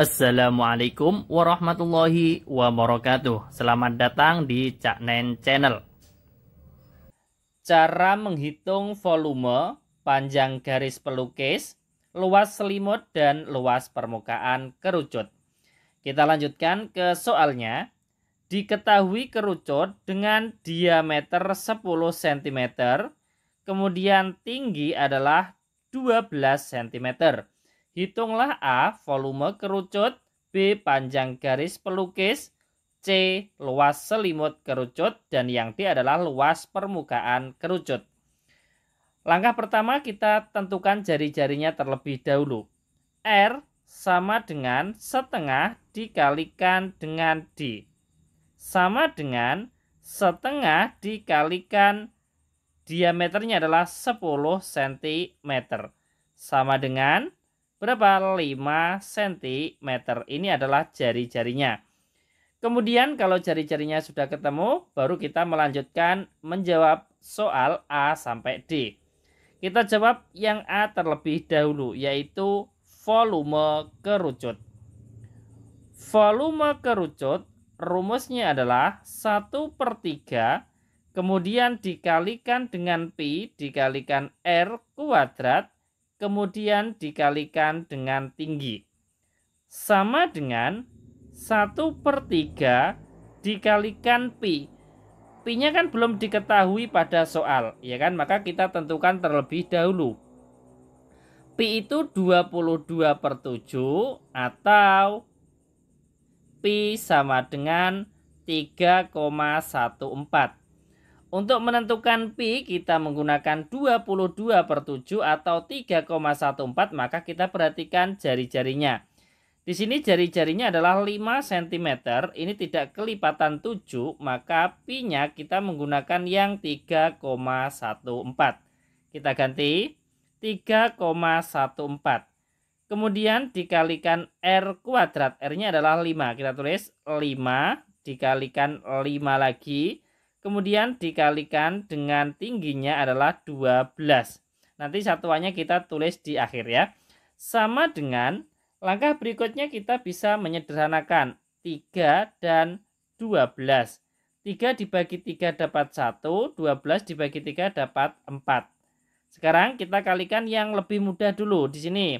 Assalamualaikum warahmatullahi wabarakatuh. Selamat datang di Cak Nen Channel. Cara menghitung volume, panjang garis pelukis, luas selimut, dan luas permukaan kerucut. Kita lanjutkan ke soalnya. Diketahui kerucut dengan diameter 10 cm, kemudian tinggi adalah 12 cm. Hitunglah A. Volume kerucut, B. Panjang garis pelukis, C. Luas selimut kerucut, dan yang D adalah luas permukaan kerucut. Langkah pertama kita tentukan jari-jarinya terlebih dahulu. R sama dengan setengah dikalikan dengan D. Sama dengan setengah dikalikan diameternya adalah 10 cm. Sama dengan berapa? 5 cm. Ini adalah jari-jarinya. Kemudian kalau jari-jarinya sudah ketemu, baru kita melanjutkan menjawab soal A sampai D. Kita jawab yang A terlebih dahulu, yaitu volume kerucut. Volume kerucut rumusnya adalah 1/3, kemudian dikalikan dengan Pi dikalikan R kuadrat, kemudian dikalikan dengan tinggi. Sama dengan 1/3 dikalikan Pi. Pi-nya kan belum diketahui pada soal, ya kan? Maka kita tentukan terlebih dahulu. Pi itu 22/7 atau Pi sama dengan 3,14. Untuk menentukan Pi kita menggunakan 22/7 atau 3,14, maka kita perhatikan jari-jarinya. Di sini jari-jarinya adalah 5 cm, ini tidak kelipatan 7, maka Pi-nya kita menggunakan yang 3,14. Kita ganti 3,14. Kemudian dikalikan R kuadrat, R-nya adalah 5, kita tulis 5 dikalikan 5 lagi. Kemudian dikalikan dengan tingginya adalah 12. Nanti satuannya kita tulis di akhir ya. Sama dengan langkah berikutnya kita bisa menyederhanakan 3 dan 12. 3 dibagi 3 dapat 1, 12 dibagi 3 dapat 4. Sekarang kita kalikan yang lebih mudah dulu di sini.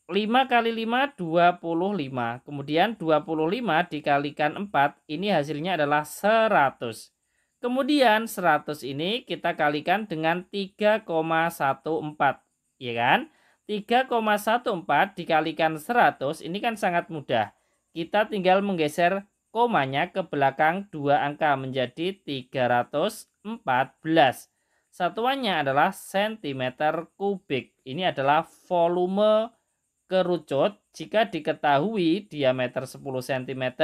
5 kali 5, 25. Kemudian 25 dikalikan 4, ini hasilnya adalah 100. Kemudian 100 ini kita kalikan dengan 3,14. Ya kan? 3,14 dikalikan 100, ini kan sangat mudah. Kita tinggal menggeser komanya ke belakang 2 angka menjadi 314. Satuannya adalah cm kubik. Ini adalah volume kerucut jika diketahui diameter 10 cm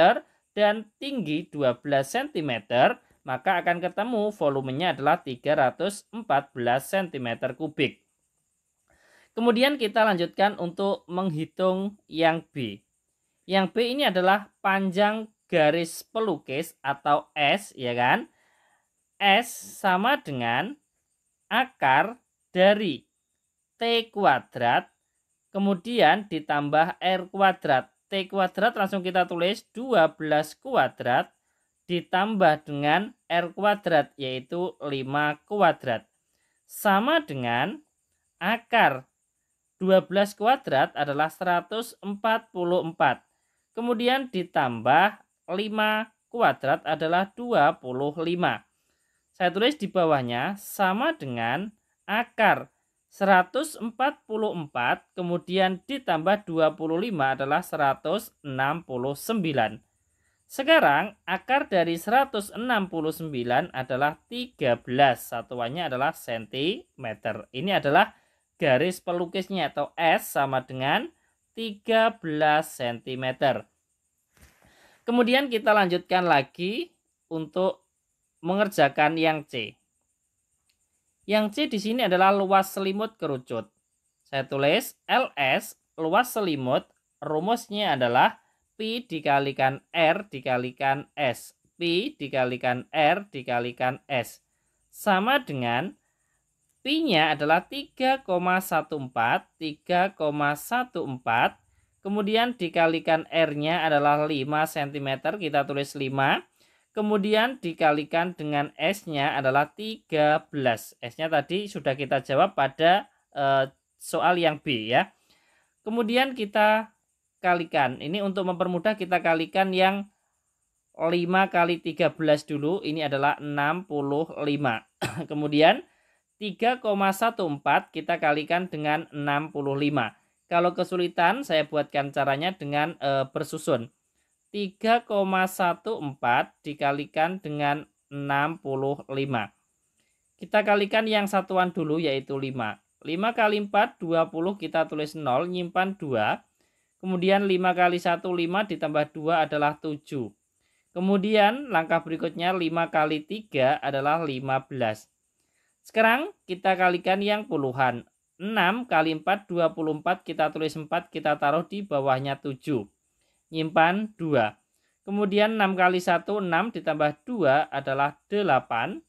dan tinggi 12 cm, maka akan ketemu volumenya adalah 314 cm kubik. Kemudian kita lanjutkan untuk menghitung yang B. Yang B ini adalah panjang garis pelukis atau S, ya kan? S sama dengan akar dari T kuadrat kemudian ditambah R kuadrat. T kuadrat langsung kita tulis 12 kuadrat ditambah dengan R kuadrat yaitu 5 kuadrat. Sama dengan akar 12 kuadrat adalah 144. Kemudian ditambah 5 kuadrat adalah 25. Saya tulis di bawahnya sama dengan akar 144 kemudian ditambah 25 adalah 169. Sekarang akar dari 169 adalah 13. Satuannya adalah cm. Ini adalah garis pelukisnya atau S sama dengan 13 cm. Kemudian kita lanjutkan lagi untuk mengerjakan yang C. Yang C di sini adalah luas selimut kerucut. Saya tulis LS, luas selimut, rumusnya adalah Pi dikalikan R dikalikan S. Pi dikalikan R dikalikan S. Sama dengan Pi-nya adalah 3,14, 3,14, Kemudian dikalikan R-nya adalah 5 cm, kita tulis 5. Kemudian dikalikan dengan S-nya adalah 13. S-nya tadi sudah kita jawab pada soal yang B ya. Kemudian kita kalikan. Ini untuk mempermudah kita kalikan yang 5 kali 13 dulu. Ini adalah 65. Kemudian 3,14 kita kalikan dengan 65. Kalau kesulitan saya buatkan caranya dengan bersusun. 3,14 dikalikan dengan 65. Kita kalikan yang satuan dulu yaitu 5. 5 kali 4, 20, kita tulis 0, nyimpan 2. Kemudian 5 kali 1, 5 ditambah 2 adalah 7. Kemudian langkah berikutnya 5 kali 3 adalah 15. Sekarang kita kalikan yang puluhan. 6 kali 4, 24, kita tulis 4, kita taruh di bawahnya 7. Nyimpan 2. Kemudian 6 kali 1, 6 ditambah 2 adalah 8.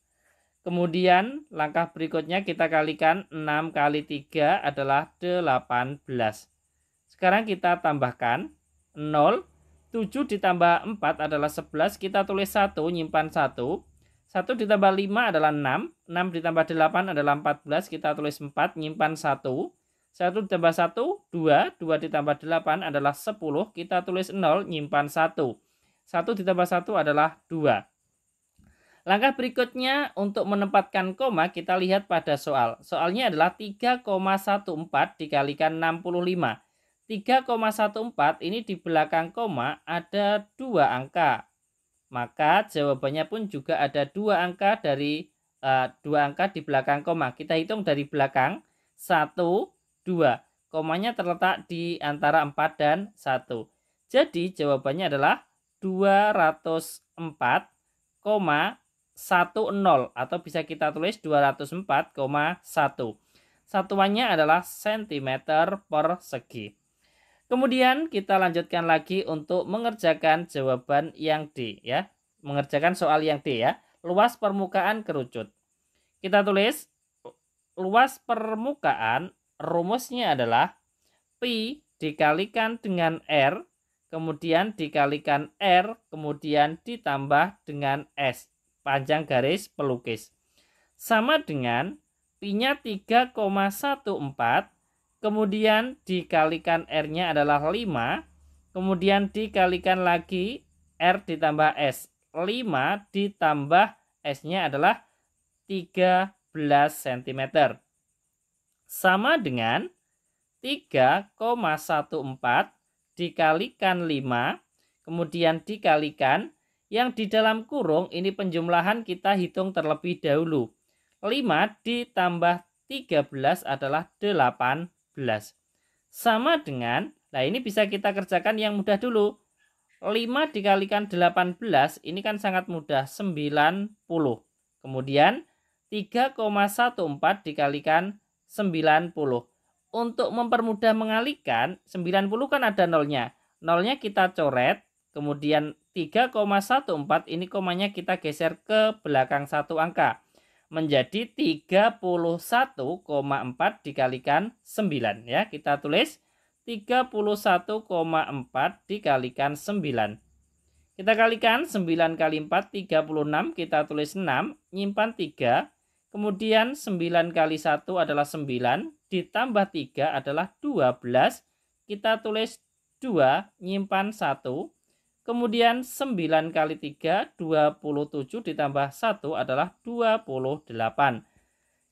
Kemudian langkah berikutnya kita kalikan 6 kali 3 adalah 18. Sekarang kita tambahkan 0. 7 ditambah 4 adalah 11. Kita tulis 1, nyimpan 1. 1 ditambah 5 adalah 6. 6 ditambah 8 adalah 14. Kita tulis 4, nyimpan 1. 1 ditambah 1, 2. 2 ditambah 8 adalah 10. Kita tulis 0, nyimpan 1. 1 ditambah 1 adalah 2. Langkah berikutnya untuk menempatkan koma kita lihat pada soal. Soalnya adalah 3,14 dikalikan 65. 3,14 ini di belakang koma ada 2 angka. Maka jawabannya pun juga ada 2 angka dari 2 angka di belakang koma. Kita hitung dari belakang 1, 2. Komanya terletak di antara 4 dan 1. Jadi jawabannya adalah 204,10 atau bisa kita tulis 204,1. Satuannya adalah cm persegi. Kemudian kita lanjutkan lagi untuk mengerjakan jawaban yang D ya. Mengerjakan soal yang D ya. Luas permukaan kerucut. Kita tulis luas permukaan rumusnya adalah pi dikalikan dengan R, kemudian dikalikan R, kemudian ditambah dengan S. Panjang garis pelukis. Sama dengan pi-nya 3,14, kemudian dikalikan R-nya adalah 5, kemudian dikalikan lagi R ditambah S. 5 ditambah S-nya adalah 13 cm. Sama dengan 3,14 dikalikan 5, kemudian dikalikan yang di dalam kurung ini penjumlahan kita hitung terlebih dahulu. 5 ditambah 13 adalah 18. Sama dengan, nah ini bisa kita kerjakan yang mudah dulu. 5 dikalikan 18 ini kan sangat mudah, 90. Kemudian 3,14 dikalikan 90. Untuk mempermudah mengalikan, 90 kan ada nolnya. Nolnya kita coret, kemudian 3,14 ini komanya kita geser ke belakang satu angka. Menjadi 31,4 dikalikan 9 ya. Kita tulis 31,4 dikalikan 9. Kita kalikan 9 kali 4 36, kita tulis 6, nyimpan 3. Kemudian 9 kali 1 adalah 9, ditambah 3 adalah 12. Kita tulis 2, nyimpan 1. Kemudian 9 kali 3, 27 ditambah 1 adalah 28.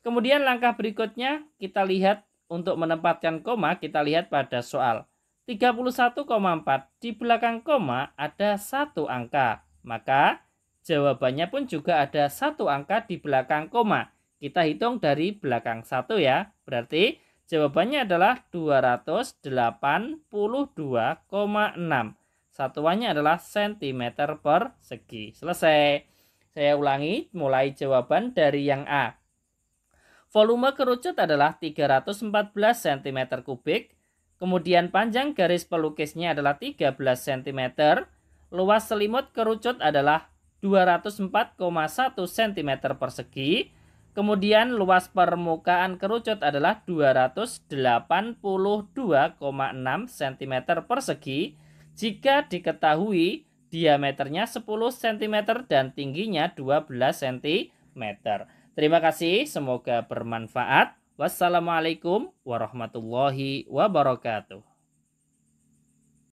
Kemudian langkah berikutnya kita lihat untuk menempatkan koma, kita lihat pada soal. 31,4 di belakang koma ada 1 angka. Maka jawabannya pun juga ada 1 angka di belakang koma. Kita hitung dari belakang 1 ya. Berarti jawabannya adalah 282,6. Satuannya adalah cm persegi. Selesai. Saya ulangi mulai jawaban dari yang A. Volume kerucut adalah 314 cm kubik. Kemudian panjang garis pelukisnya adalah 13 cm. Luas selimut kerucut adalah 204,1 cm persegi. Kemudian luas permukaan kerucut adalah 282,6 cm persegi jika diketahui diameternya 10 cm dan tingginya 12 cm. Terima kasih, semoga bermanfaat. Wassalamualaikum warahmatullahi wabarakatuh.